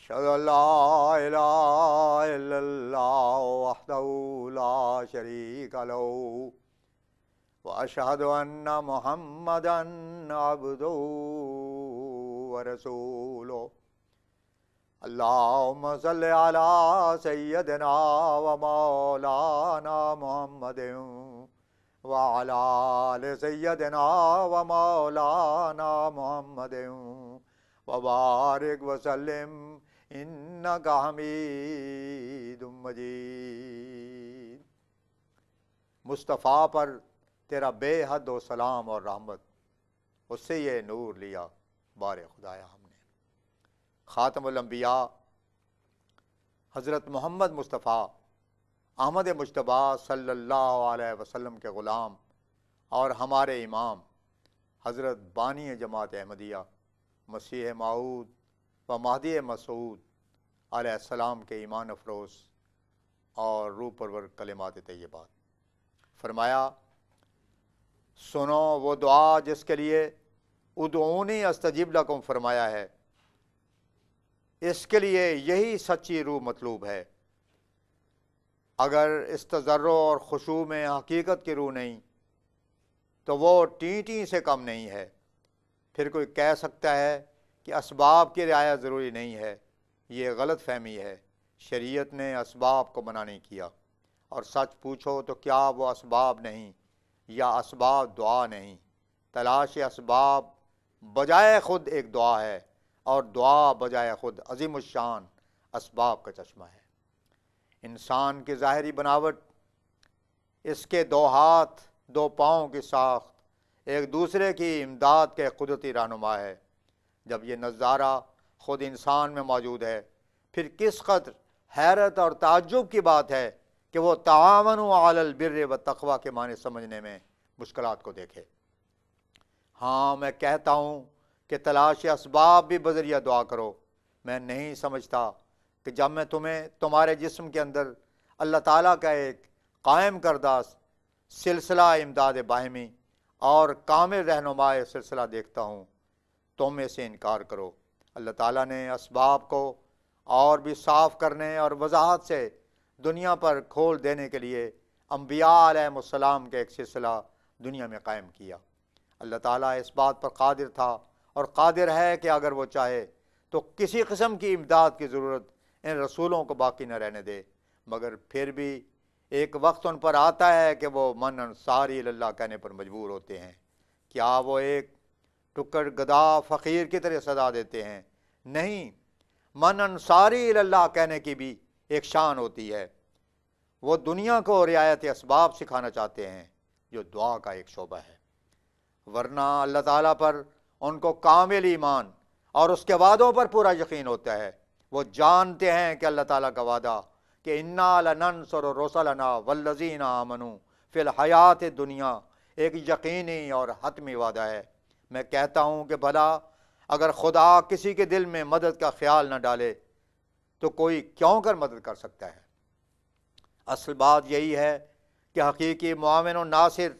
أشهد أن لا إله إلا الله وحده لا شريك له وأشهد أن محمدا عبده ورسوله اللهم صل على سيدنا ومولانا محمد وعلى آل سيدنا ومولانا محمد وبارک وسلم انک حمید مجید۔ مصطفیٰ پر تیرا بے حد و سلام اور رحمت، اس سے یہ نور لیا بار خدایا ہم نے۔ خاتم الانبیاء حضرت محمد مصطفیٰ احمد مجتبیٰ صلی اللہ علیہ وسلم کے غلام اور ہمارے امام حضرت بانی جماعت احمدیہ مسیح موعود و مہدی مسعود علیہ السلام کے ایمان افروز اور روح پرور کلمات طیبات۔ فرمایا، سنو وہ دعا جس کے لیے ادعونی استجب لکم فرمایا ہے، اس کے لیے یہی سچی روح مطلوب ہے۔ اگر اس تضرع اور خشوع میں حقیقت کی روح نہیں تو وہ ٹیں سے کم نہیں ہے۔ پھر کوئی کہہ سکتا ہے کہ اسباب کی رعایت ضروری نہیں ہے، یہ غلط فہمی ہے۔ شریعت نے اسباب کو منع نہیں کیا، اور سچ پوچھو تو کیا وہ اسباب نہیں یا اسباب دعا نہیں؟ تلاش اسباب بجائے خود ایک دعا ہے، اور دعا بجائے خود عظیم الشان اسباب کا چشمہ ہے۔ انسان کی ظاہری بناوٹ، اس کے دو ہاتھ دو پاؤں کی ساخت ایک دوسرے کی امداد کے قدرتی رہنما ہے۔ جب یہ نظارہ خود انسان میں موجود ہے، پھر کس قدر حیرت اور تعجب کی بات ہے کہ وہ تعاونوا علی البر والتقوی کے معنی سمجھنے میں مشکلات کو دیکھے۔ ہاں، میں کہتا ہوں کہ تلاش اسباب بھی بذریعہ دعا کرو۔ میں نہیں سمجھتا کہ جب میں تمہیں تمہارے جسم کے اندر اللہ تعالیٰ کا ایک قائم کردہ سلسلہ امداد باہمی اور کامل رہنما سلسلہ دیکھتا ہوں، تم اس سے انکار کرو۔ اللہ تعالیٰ نے اسباب کو اور بھی صاف کرنے اور وضاحت سے دنیا پر کھول دینے کے لیے انبیاء علیہ السلام کے ایک سلسلہ دنیا میں قائم کیا۔ اللہ تعالیٰ اس بات پر قادر تھا اور قادر ہے کہ اگر وہ چاہے تو کسی قسم کی امداد کی ضرورت ان رسولوں کو باقی نہ رہنے دے، مگر پھر بھی ایک وقت ان پر آتا ہے کہ وہ من انصاری اللہ کہنے پر مجبور ہوتے ہیں۔ کیا وہ ایک ٹکر گدا فقیر کی طرح صدا دیتے ہیں؟ نہیں، من انصاری اللہ کہنے کی بھی ایک شان ہوتی ہے۔ وہ دنیا کو رعایت اسباب سکھانا چاہتے ہیں، جو دعا کا ایک شعبہ ہے۔ ورنہ اللہ تعالیٰ پر ان کو کامل ایمان اور اس کے وعدوں پر پورا یقین ہوتا ہے۔ وہ جانتے ہیں کہ اللہ تعالیٰ کا وعدہ کہ انا لننصر رسلنا والذین آمنوا فی الحیات دنیا ایک یقینی اور حتمی وعدہ ہے۔ میں کہتا ہوں کہ بھلا اگر خدا کسی کے دل میں مدد کا خیال نہ ڈالے تو کوئی کیوں کر مدد کر سکتا ہے؟ اصل بات یہی ہے کہ حقیقی معاون و ناصر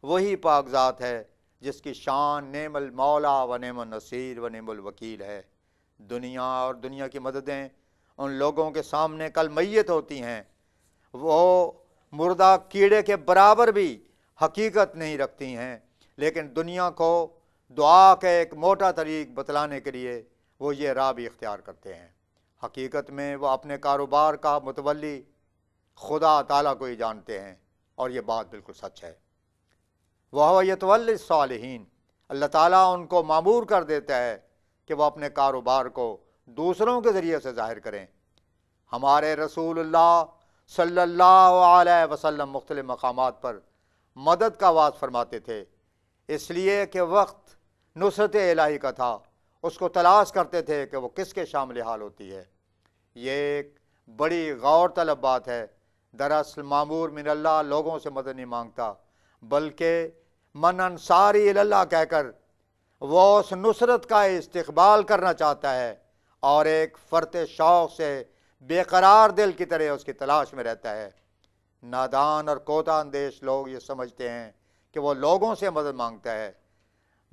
وہی پاک ذات ہے جس کی شان نعم المولا و نعم النصیر و نعم الوکیل ہے۔ دنیا اور دنیا کی مددیں ان لوگوں کے سامنے کل میت ہوتی ہیں، وہ مردہ کیڑے کے برابر بھی حقیقت نہیں رکھتی ہیں، لیکن دنیا کو دعا کا ایک موٹا طریق بتلانے کے لیے وہ یہ راہ بھی اختیار کرتے ہیں۔ حقیقت میں وہ اپنے کاروبار کا متولی خدا تعالیٰ کو ہی جانتے ہیں، اور یہ بات بالکل سچ ہے۔ وَهُوَ يَتَوَلَّى الصَّالِحِينَ، اللہ تعالیٰ ان کو مامور کر دیتا ہے کہ وہ اپنے کاروبار کو دوسروں کے ذریعے سے ظاہر کریں۔ ہمارے رسول اللہ صلی اللہ علیہ وسلم مختلف مقامات پر مدد کا آواز فرماتے تھے، اس لیے کہ وقت نصرت الہی کا تھا، اس کو تلاش کرتے تھے کہ وہ کس کے شامل حال ہوتی ہے۔ یہ ایک بڑی غور طلب بات ہے۔ دراصل مامور من اللہ لوگوں سے مدد نہیں مانگتا، بلکہ من انصاری اللہ کہہ کر وہ اس نصرت کا استقبال کرنا چاہتا ہے، اور ایک فرط شوق سے بے قرار دل کی طرح اس کی تلاش میں رہتا ہے۔ نادان اور کوتا اندیش لوگ یہ سمجھتے ہیں کہ وہ لوگوں سے مدد مانگتا ہے،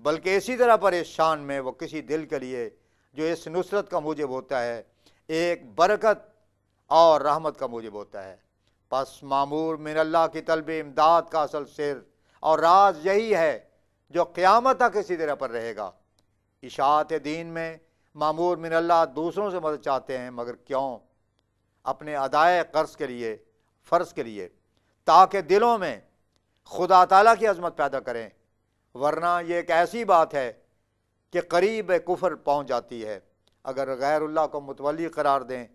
بلکہ اسی طرح پریشان میں وہ کسی دل کے لیے جو اس نصرت کا موجب ہوتا ہے ایک برکت اور رحمت کا موجب ہوتا ہے۔ پس معمور من اللہ کی طلب امداد کا اصل سر اور راز یہی ہے جو قیامت تک اسی طرح پر رہے گا۔ اشاعت دین میں معمور من اللہ دوسروں سے مدد چاہتے ہیں، مگر کیوں؟ اپنے ادائے قرض کے لیے، فرض کے لیے، تاکہ دلوں میں خدا تعالیٰ کی عظمت پیدا کریں، ورنہ یہ ایک ایسی بات ہے کہ قریب کفر پہنچ جاتی ہے۔ اگر غیر اللہ کو متولی قرار دیں،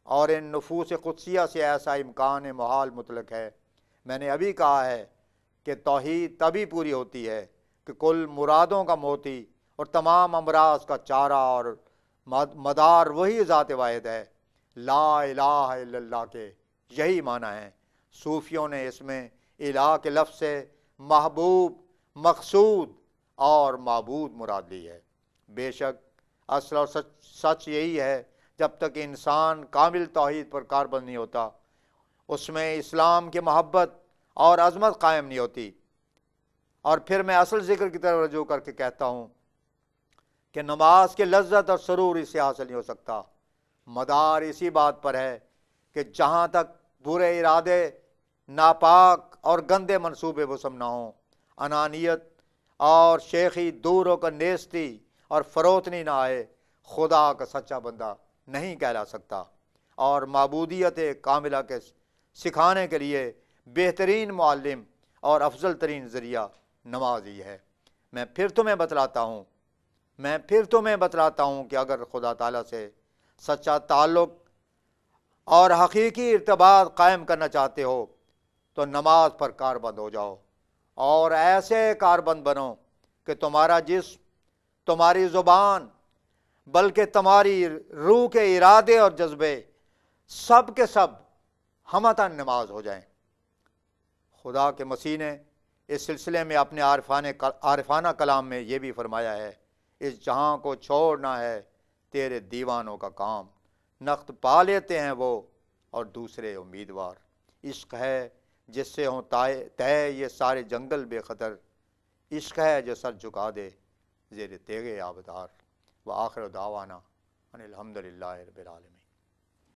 اور ان نفوس قدسیہ سے ایسا امکان محال مطلق ہے۔ میں نے ابھی کہا ہے کہ توحید تبھی پوری ہوتی ہے کہ کل مرادوں کا موتی اور تمام امراض کا چارہ اور مدار وہی ذات واحد ہے۔ لا الہ الا اللہ کے یہی معنی ہے۔ صوفیوں نے اس میں الہ کے لفظ سے محبوب، مقصود اور معبود مراد لی ہے۔ بے شک اصل اور سچ یہی ہے، جب تک انسان کامل توحید پر کاربند نہیں ہوتا، اس میں اسلام کی محبت اور عظمت قائم نہیں ہوتی۔ اور پھر میں اصل ذکر کی طرف رجوع کر کے کہتا ہوں کہ نماز کے لذت اور سرور اس سے حاصل نہیں ہو سکتا۔ مدار اسی بات پر ہے کہ جہاں تک برے ارادے، ناپاک اور گندے منصوبے وسم نہ ہوں، انانیت اور شیخی دور ہو کر نیستی اور فروتنی نہ آئے، خدا کا سچا بندہ نہیں کہلا سکتا۔ اور معبودیت کاملہ کے سکھانے کے لیے بہترین معلم اور افضل ترین ذریعہ نماز ہی ہے۔ میں پھر تمہیں بتلاتا ہوں کہ اگر خدا تعالیٰ سے سچا تعلق اور حقیقی ارتباط قائم کرنا چاہتے ہو تو نماز پر کاربند ہو جاؤ، اور ایسے کاربند بنو کہ تمہارا جسم، تمہاری زبان، بلکہ تمہاری روح کے ارادے اور جذبے سب کے سب ہمتاً نماز ہو جائیں۔ خدا کے مسیح نے اس سلسلے میں اپنے عارفانہ کلام میں یہ بھی فرمایا ہے، اس جہاں کو چھوڑنا ہے تیرے دیوانوں کا کام، نقد پا لیتے ہیں وہ اور دوسرے امیدوار۔ عشق ہے جس سے ہوں طے یہ سارے جنگل بے خطر، عشق ہے جو سر جھکا دے زیر تیغ آبدار۔ وآخر دعوانا ان الحمدللہ رب العالمین۔